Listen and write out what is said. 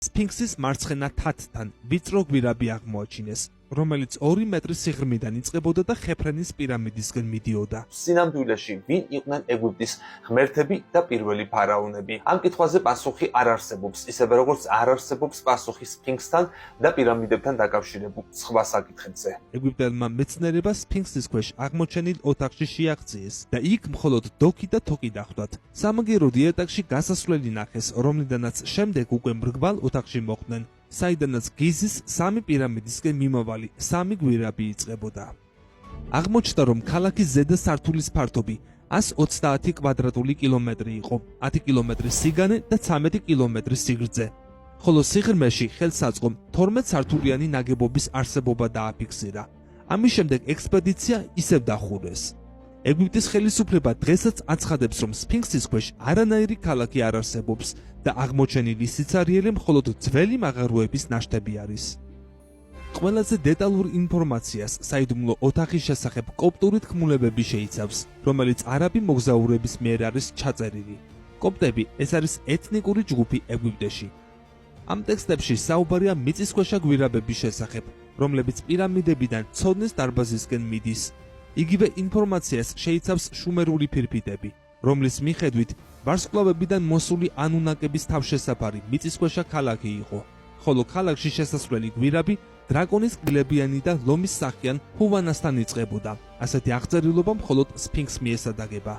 სფინქსის მარცხენა თათთან ვიწრო გვირაბი აღმოაჩინეს, რომელიც 2 მეტრის სიღრმიდან იწყებოდა და ხეფრენის პირამიდისკენ მიდიოდა. სინამდვილეში ვინ იყვნენ ეგვიპტის ღმერთები და პირველი ფარაონები? ამ კითხვაზე პასუხი არ არსებობს, ისევე როგორც არ არსებობს პასუხი სფინქსთან და პირამიდებთან დაკავშირებულ სხვა საკითხებზე. ეგვიპტელმა მეცნიერებას სფინქსის ქვეშ აღმოჩენილ ოთახში შეაღწიეს და იქ მხოლოდ დოქი და თოკი დახვდათ. სამაგიერო დიეტაკში გასასვლელი ნახეს, რომლიდანაც შემდეგ უკვე მრგვალ ოთახში მოხვდნენ, საიდანაც გიზის 3 პირამიდისკენ მიმავალი 3 გვირაბი იწყებოდა. აღმოჩნდა, რომ ქალაქის ზედა სართულის ფართობი 130 კვადრატული კილომეტრი იყო, 10 კილომეტრის სიგანე და 13 კილომეტრის სიგრძე. ხოლო სიღრმეში ხელსაწყომ 12 სართულიანი ნაგებობის არსებობა დააფიქსირა. ამის შემდეგ ექსპედიცია ისევ დახურეს. ეგვიპტის ხელისუფლება დღესაც აცხადებს, რომ სფინქსის ქვეშ არანაირი ქალაქი არ არსებობს და აღმოჩენილი სიცარიელე მხოლოდ ძველი მაღაროების ნაშთები არის. ყველაზე დეტალურ ინფორმაციას საიდუმლო ოთახის შესახებ კოპტური თქმულებები შეიცავს, რომელიც არაბი მოგზაურების მიერ არის ჩაწერილი. კოპტები ეს არის ეთნიკური ჯგუფი ეგვიპტეში. ამ ტექსტებში საუბარია მიწისქვეშა გვირაბების შესახებ, რომლებიც პირამიდებიდან ცოდნის დარბაზისკენ მიდის. იგივე ინფორმაციას შეიცავს შუმერული ფირფიტები, რომლის მიხედვით ვარსკვლავებიდან მოსული ანუნაკების თავშესაფარი მიწისქვეშა ქალაქი იყო, ხოლო ქალაქში შესასვლელი გვირაბი დრაკონის კბილებიანი და ლომის სახიან ჰუვანასთან იწყებოდა. ასეთი აღწერილობა მხოლოდ სფინქსს მიესადაგება.